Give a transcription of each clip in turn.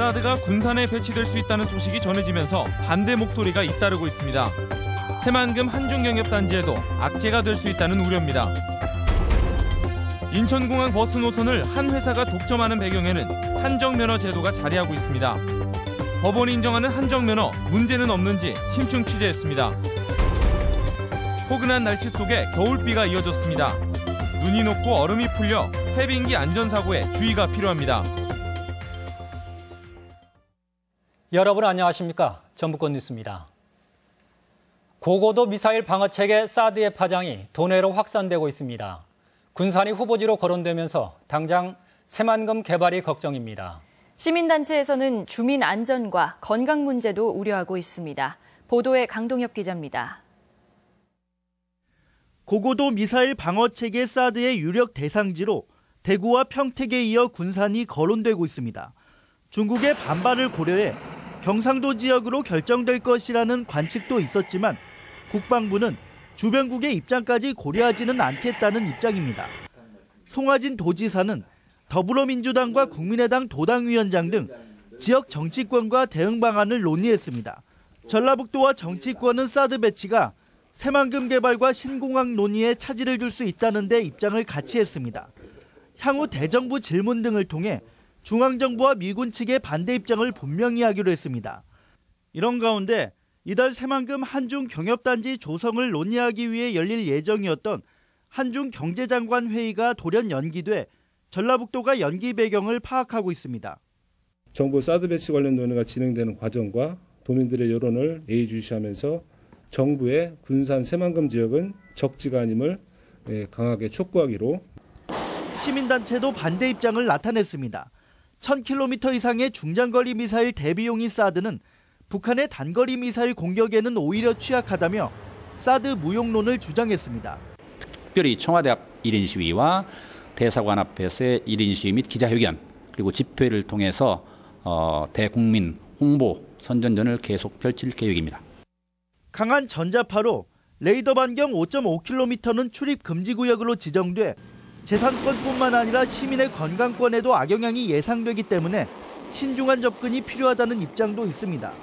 사드가 군산에 배치될 수 있다는 소식이 전해지면서 반대 목소리가 잇따르고 있습니다. 새만금 한중경협단지에도 악재가 될 수 있다는 우려입니다. 인천공항 버스 노선을 한 회사가 독점하는 배경에는 한정면허 제도가 자리하고 있습니다. 법원이 인정하는 한정면허, 문제는 없는지 심층 취재했습니다. 포근한 날씨 속에 겨울비가 이어졌습니다. 눈이 녹고 얼음이 풀려 해빙기 안전사고에 주의가 필요합니다. 여러분 안녕하십니까? 전북권 뉴스입니다. 고고도 미사일 방어체계 사드의 파장이 도내로 확산되고 있습니다. 군산이 후보지로 거론되면서 당장 새만금 개발이 걱정입니다. 시민단체에서는 주민 안전과 건강 문제도 우려하고 있습니다. 보도에 강동엽 기자입니다. 고고도 미사일 방어체계 사드의 유력 대상지로 대구와 평택에 이어 군산이 거론되고 있습니다. 중국의 반발을 고려해 경상도 지역으로 결정될 것이라는 관측도 있었지만 국방부는 주변국의 입장까지 고려하지는 않겠다는 입장입니다. 송하진 도지사는 더불어민주당과 국민의당 도당위원장 등 지역 정치권과 대응 방안을 논의했습니다. 전라북도와 정치권은 사드 배치가 새만금 개발과 신공항 논의에 차질을 줄 수 있다는 데 입장을 같이 했습니다. 향후 대정부 질문 등을 통해 중앙정부와 미군 측의 반대 입장을 분명히 하기로 했습니다. 이런 가운데 이달 새만금 한중 경협단지 조성을 논의하기 위해 열릴 예정이었던 한중 경제장관 회의가 돌연 연기돼 전라북도가 연기 배경을 파악하고 있습니다. 정부 사드 배치 관련 논의가 진행되는 과정과 도민들의 여론을 예의주시하면서 정부의 군산 새만금 지역은 적지가 아님을 강하게 촉구하기로. 시민단체도 반대 입장을 나타냈습니다. 1000km 이상의 중장거리 미사일 대비용인 사드는 북한의 단거리 미사일 공격에는 오히려 취약하다며 사드 무용론을 주장했습니다. 특별히 청와대 앞 1인 시위와 대사관 앞에서의 1인 시위 및 기자회견 그리고 집회를 통해서 대국민 홍보 선전전을 계속 펼칠 계획입니다. 강한 전자파로 레이더 반경 5.5km는 출입 금지 구역으로 지정돼 재산권뿐만 아니라 시민의 건강권에도 악영향이 예상되기 때문에 신중한 접근이 필요하다는 입장도 있습니다.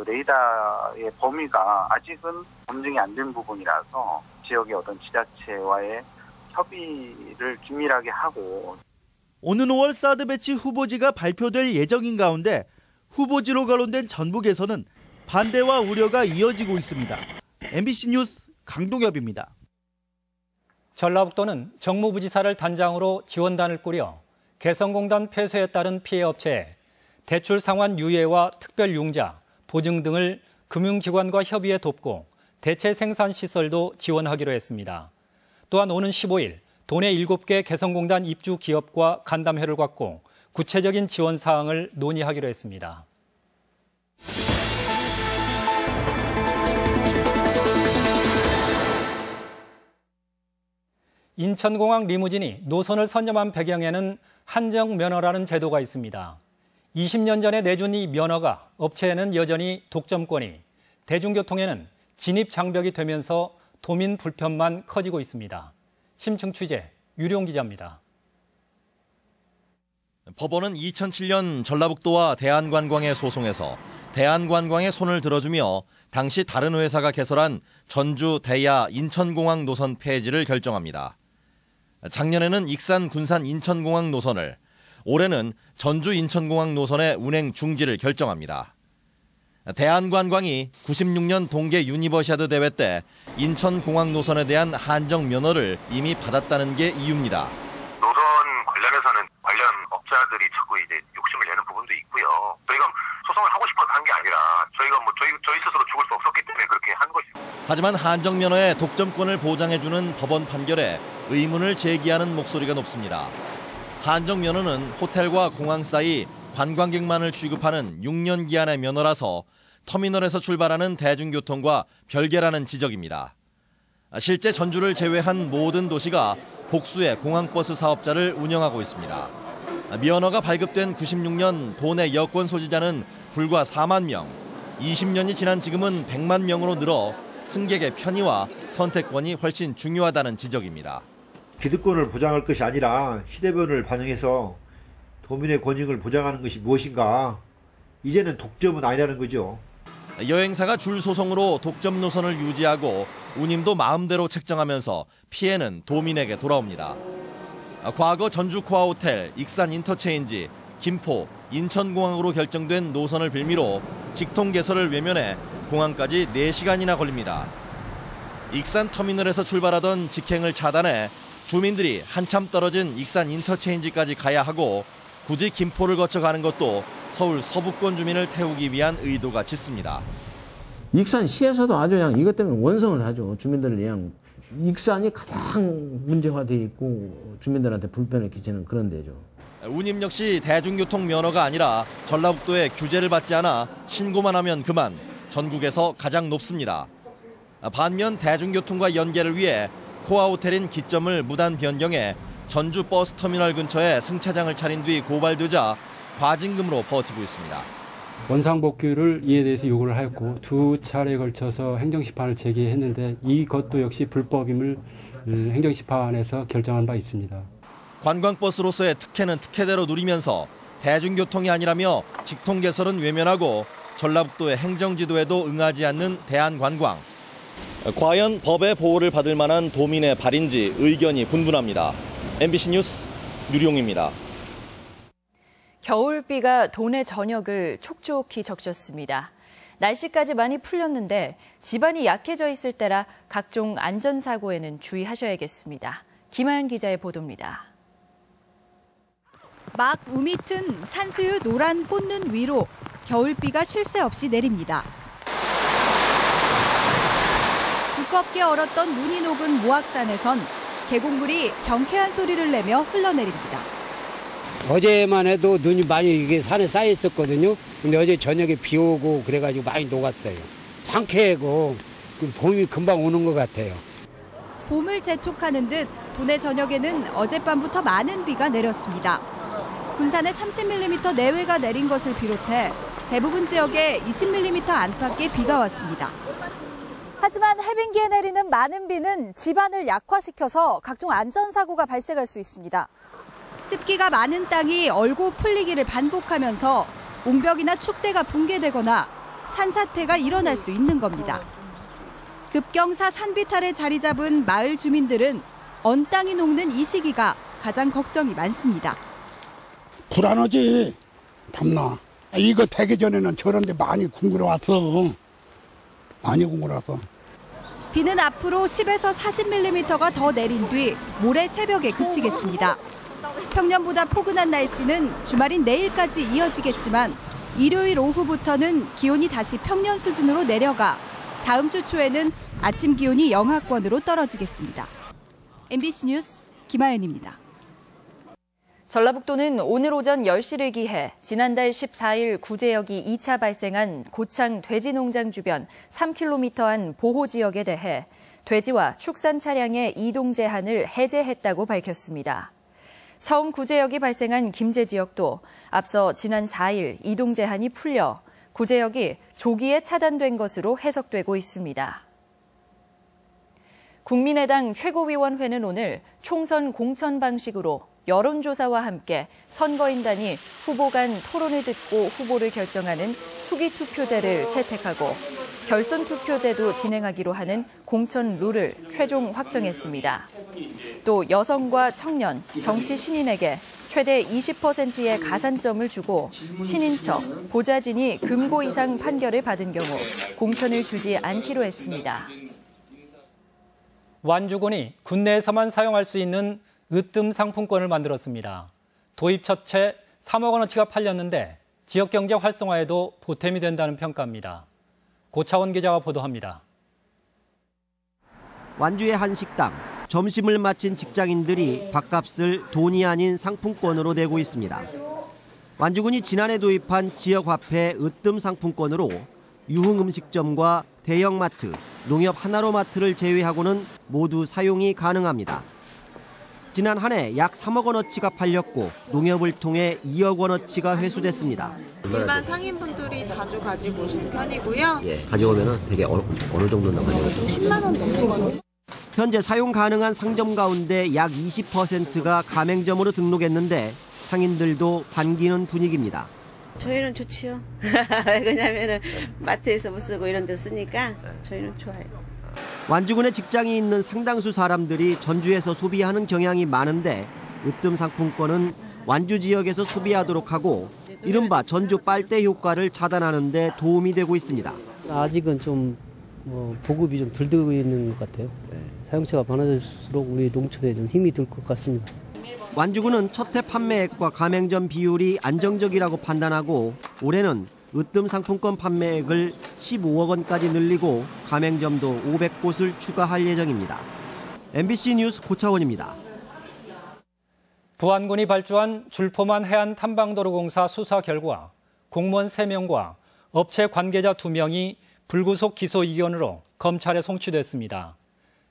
레이더의 범위가 아직은 검증이 안 된 부분이라서 지역의 어떤 지자체와의 협의를 긴밀하게 하고. 오는 5월 사드 배치 후보지가 발표될 예정인 가운데 후보지로 거론된 전북에서는 반대와 우려가 이어지고 있습니다. MBC 뉴스 강동엽입니다. 전라북도는 정무부지사를 단장으로 지원단을 꾸려 개성공단 폐쇄에 따른 피해 업체에 대출 상환 유예와 특별 융자, 보증 등을 금융기관과 협의해 돕고 대체 생산 시설도 지원하기로 했습니다. 또한 오는 15일 도내 7개 개성공단 입주 기업과 간담회를 갖고 구체적인 지원 사항을 논의하기로 했습니다. 인천공항 리무진이 노선을 선점한 배경에는 한정면허라는 제도가 있습니다. 20년 전에 내준 이 면허가 업체에는 여전히 독점권이, 대중교통에는 진입 장벽이 되면서 도민 불편만 커지고 있습니다. 심층 취재 유룡 기자입니다. 법원은 2007년 전라북도와 대한관광에 소송에서 대한관광에 손을 들어주며 당시 다른 회사가 개설한 전주, 대야, 인천공항 노선 폐지를 결정합니다. 작년에는 익산, 군산, 인천공항 노선을, 올해는 전주, 인천공항 노선의 운행 중지를 결정합니다. 대한관광이 96년 동계 유니버시아드 대회 때 인천공항 노선에 대한 한정 면허를 이미 받았다는 게 이유입니다. 노선 관련해서는 관련 업자들이 자꾸 이제 욕심을 내는 부분도 있고요. 저희가 소송을 하고 싶어서 한 게 아니라 저희가 저희 스스로 죽을 수 없었기 때문에 그렇게 한 것입니다. 하지만 한정 면허의 독점권을 보장해주는 법원 판결에 의문을 제기하는 목소리가 높습니다. 한정 면허는 호텔과 공항 사이 관광객만을 취급하는 6년 기한의 면허라서 터미널에서 출발하는 대중교통과 별개라는 지적입니다. 실제 전주를 제외한 모든 도시가 복수의 공항버스 사업자를 운영하고 있습니다. 면허가 발급된 96년 도내 여권 소지자는 불과 4만 명, 20년이 지난 지금은 100만 명으로 늘어 승객의 편의와 선택권이 훨씬 중요하다는 지적입니다. 기득권을 보장할 것이 아니라 시대변을 반영해서 도민의 권익을 보장하는 것이 무엇인가, 이제는 독점은 아니라는 거죠. 여행사가 줄 소송으로 독점 노선을 유지하고 운임도 마음대로 책정하면서 피해는 도민에게 돌아옵니다. 과거 전주 코아호텔, 익산 인터체인지, 김포, 인천공항으로 결정된 노선을 빌미로 직통 개설을 외면해 공항까지 4시간이나 걸립니다. 익산 터미널에서 출발하던 직행을 차단해 주민들이 한참 떨어진 익산 인터체인지까지 가야 하고 굳이 김포를 거쳐 가는 것도 서울 서부권 주민을 태우기 위한 의도가 짙습니다. 익산시에서도 아주 그냥 이것 때문에 원성을 하죠. 주민들을 그냥 익산이 가장 문제화되어 있고 주민들한테 불편을 끼치는 그런 데죠. 운임 역시 대중교통 면허가 아니라 전라북도에 규제를 받지 않아 신고만 하면 그만 전국에서 가장 높습니다. 반면 대중교통과 연계를 위해 코아호텔인 기점을 무단 변경해 전주 버스터미널 근처에 승차장을 차린 뒤 고발되자 과징금으로 버티고 있습니다. 원상복귀를 이에 대해서 요구를 하였고 2차례에 걸쳐서 행정심판을 제기했는데 이것도 역시 불법임을 행정심판에서 결정한 바 있습니다. 관광버스로서의 특혜는 특혜대로 누리면서 대중교통이 아니라며 직통 개설은 외면하고 전라북도의 행정지도에도 응하지 않는 대한관광. 과연 법의 보호를 받을 만한 도민의 발인지 의견이 분분합니다. MBC 뉴스 유룡입니다. 겨울비가 도내 전역을 촉촉히 적셨습니다. 날씨까지 많이 풀렸는데 집안이 약해져 있을 때라 각종 안전사고에는 주의하셔야겠습니다. 김하연 기자의 보도입니다. 막 우미 튼 산수유 노란 꽃눈 위로 겨울비가 쉴 새 없이 내립니다. 두껍게 얼었던 눈이 녹은 모악산에선 계곡물이 경쾌한 소리를 내며 흘러내립니다. 어제만 해도 눈이 많이 이게 산에 쌓여 있었거든요. 근데 어제 저녁에 비 오고 그래가지고 많이 녹았어요. 상쾌하고 봄이 금방 오는 것 같아요. 봄을 재촉하는 듯 도내 전역에는 어젯밤부터 많은 비가 내렸습니다. 군산에 30mm 내외가 내린 것을 비롯해 대부분 지역에 20mm 안팎의 비가 왔습니다. 하지만 해변기에 내리는 많은 비는 집안을 약화시켜서 각종 안전사고가 발생할 수 있습니다. 습기가 많은 땅이 얼고 풀리기를 반복하면서 옹벽이나 축대가 붕괴되거나 산사태가 일어날 수 있는 겁니다. 급경사 산비탈에 자리 잡은 마을 주민들은 언 땅이 녹는 이 시기가 가장 걱정이 많습니다. 불안하지, 밤나. 이거 되기 전에는 저런 데 많이 궁굴어왔어. 많이 궁굴어왔어. 비는 앞으로 10에서 40mm가 더 내린 뒤 모레 새벽에 그치겠습니다. 평년보다 포근한 날씨는 주말인 내일까지 이어지겠지만 일요일 오후부터는 기온이 다시 평년 수준으로 내려가 다음 주 초에는 아침 기온이 영하권으로 떨어지겠습니다. MBC 뉴스 김하연입니다. 전라북도는 오늘 오전 10시를 기해 지난달 14일 구제역이 2차 발생한 고창 돼지농장 주변 3km 안 보호지역에 대해 돼지와 축산 차량의 이동 제한을 해제했다고 밝혔습니다. 처음 구제역이 발생한 김제 지역도 앞서 지난 4일 이동 제한이 풀려 구제역이 조기에 차단된 것으로 해석되고 있습니다. 국민의당 최고위원회는 오늘 총선 공천 방식으로 여론조사와 함께 선거인단이 후보 간 토론을 듣고 후보를 결정하는 수기투표제를 채택하고 결선투표제도 진행하기로 하는 공천 룰을 최종 확정했습니다. 또 여성과 청년, 정치 신인에게 최대 20%의 가산점을 주고 친인척, 보좌진이 금고 이상 판결을 받은 경우 공천을 주지 않기로 했습니다. 완주군이 군내에서만 사용할 수 있는 으뜸 상품권을 만들었습니다. 도입 첫 채 3억 원어치가 팔렸는데 지역경제 활성화에도 보탬이 된다는 평가입니다. 고차원 기자가 보도합니다. 완주의 한 식당, 점심을 마친 직장인들이 밥값을 돈이 아닌 상품권으로 내고 있습니다. 완주군이 지난해 도입한 지역화폐 으뜸 상품권으로 유흥음식점과 대형마트, 농협 하나로마트를 제외하고는 모두 사용이 가능합니다. 지난 한 해 약 3억 원어치가 팔렸고 농협을 통해 2억 원어치가 회수됐습니다. 일반 상인분들이 자주 가지고 오시는 편이고요. 가져오면 되게 어느 정도 나가요? 10만 원 내외. 현재 사용 가능한 상점 가운데 약 20%가 가맹점으로 등록했는데 상인들도 반기는 분위기입니다. 저희는 좋지요. 왜냐하면 마트에서 못 쓰고 이런 데 쓰니까 저희는 좋아요. 완주군에 직장이 있는 상당수 사람들이 전주에서 소비하는 경향이 많은데 으뜸 상품권은 완주 지역에서 소비하도록 하고 이른바 전주 빨대 효과를 차단하는 데 도움이 되고 있습니다. 아직은 좀 보급이 좀 덜 되고 있는 것 같아요. 사용처가 많아질수록 우리 농촌에 좀 힘이 들 것 같습니다. 완주군은 첫해 판매액과 가맹점 비율이 안정적이라고 판단하고 올해는 으뜸 상품권 판매액을 15억 원까지 늘리고 가맹점도 500곳을 추가할 예정입니다. MBC 뉴스 고차원입니다. 부안군이 발주한 줄포만 해안탐방도로공사 수사 결과 공무원 3명과 업체 관계자 2명이 불구속 기소 의견으로 검찰에 송치됐습니다.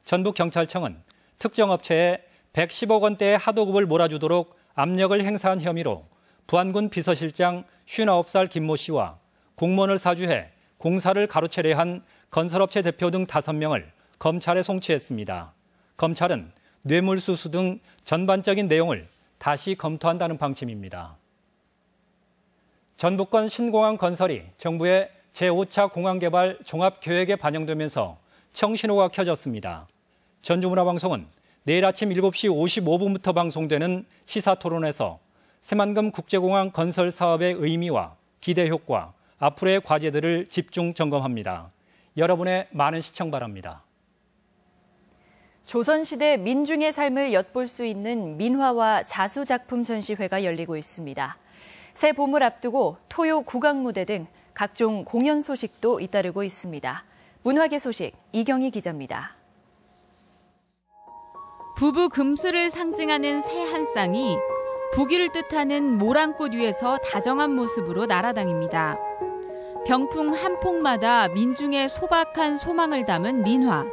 전북경찰청은 특정 업체에 110억 원대의 하도급을 몰아주도록 압력을 행사한 혐의로 부안군 비서실장 59살 김모 씨와 공무원을 사주해 공사를 가로채려 한 건설업체 대표 등 5명을 검찰에 송치했습니다. 검찰은 뇌물수수 등 전반적인 내용을 다시 검토한다는 방침입니다. 전북권 신공항 건설이 정부의 제5차 공항개발 종합계획에 반영되면서 청신호가 켜졌습니다. 전주문화방송은 내일 아침 7시 55분부터 방송되는 시사토론에서 새만금 국제공항 건설 사업의 의미와 기대 효과, 앞으로의 과제들을 집중 점검합니다. 여러분의 많은 시청 바랍니다. 조선시대 민중의 삶을 엿볼 수 있는 민화와 자수작품 전시회가 열리고 있습니다. 새 봄을 앞두고 토요 국악무대 등 각종 공연 소식도 잇따르고 있습니다. 문화계 소식 이경희 기자입니다. 부부 금슬을 상징하는 새 한 쌍이 부귀를 뜻하는 모란꽃 위에서 다정한 모습으로 날아다닙니다. 병풍 한 폭마다 민중의 소박한 소망을 담은 민화.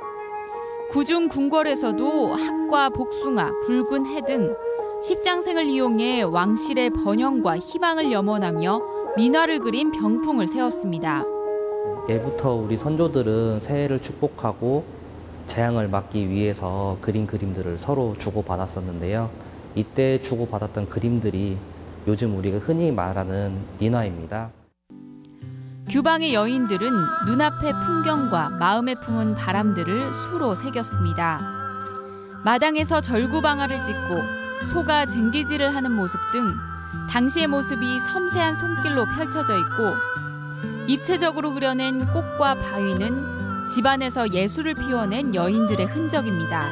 구중 궁궐에서도 학과 복숭아, 붉은 해 등 십장생을 이용해 왕실의 번영과 희망을 염원하며 민화를 그린 병풍을 세웠습니다. 예부터 우리 선조들은 새해를 축복하고 재앙을 막기 위해서 그린 그림들을 서로 주고받았었는데요. 이때 주고받았던 그림들이 요즘 우리가 흔히 말하는 민화입니다. 규방의 여인들은 눈앞의 풍경과 마음에 품은 바람들을 수로 새겼습니다. 마당에서 절구방아를 찢고 소가 쟁기질을 하는 모습 등 당시의 모습이 섬세한 손길로 펼쳐져 있고 입체적으로 그려낸 꽃과 바위는 집안에서 예술을 피워낸 여인들의 흔적입니다.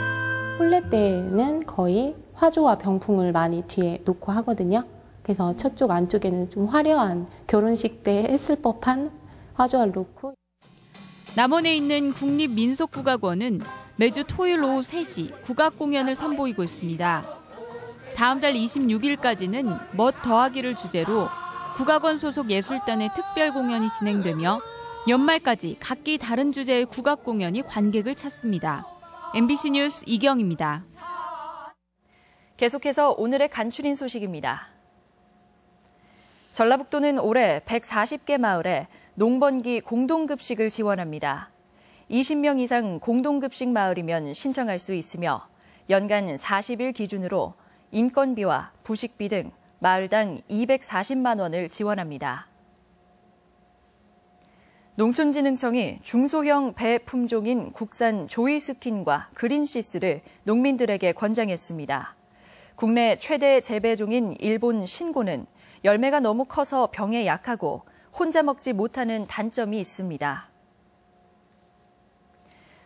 혼례 때는 거의 화조와 병풍을 많이 뒤에 놓고 하거든요. 그래서 저쪽 안쪽에는 좀 화려한 결혼식 때 했을 법한 화조를 놓고. 남원에 있는 국립민속국악원은 매주 토요일 오후 3시 국악 공연을 선보이고 있습니다. 다음 달 26일까지는 멋 더하기를 주제로 국악원 소속 예술단의 특별 공연이 진행되며 연말까지 각기 다른 주제의 국악 공연이 관객을 찾습니다. MBC 뉴스 이경입니다. 계속해서 오늘의 간추린 소식입니다. 전라북도는 올해 140개 마을에 농번기 공동급식을 지원합니다. 20명 이상 공동급식 마을이면 신청할 수 있으며 연간 40일 기준으로 인건비와 부식비 등 마을당 240만 원을 지원합니다. 농촌진흥청이 중소형 배 품종인 국산 조이스킨과 그린시스를 농민들에게 권장했습니다. 국내 최대 재배종인 일본 신고는 열매가 너무 커서 병에 약하고 혼자 먹지 못하는 단점이 있습니다.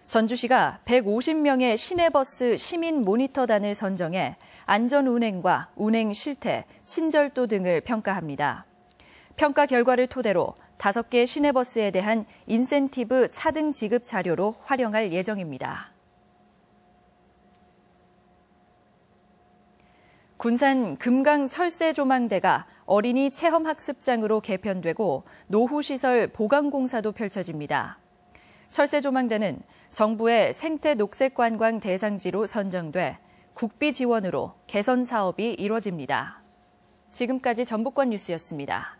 전주시가 150명의 시내버스 시민 모니터단을 선정해 안전 운행과 운행 실태, 친절도 등을 평가합니다. 평가 결과를 토대로 5개 시내버스에 대한 인센티브 차등 지급 자료로 활용할 예정입니다. 군산 금강철새조망대가 어린이 체험학습장으로 개편되고 노후시설 보강공사도 펼쳐집니다. 철새조망대는 정부의 생태 녹색관광 대상지로 선정돼 국비 지원으로 개선 사업이 이뤄집니다. 지금까지 전북권 뉴스였습니다.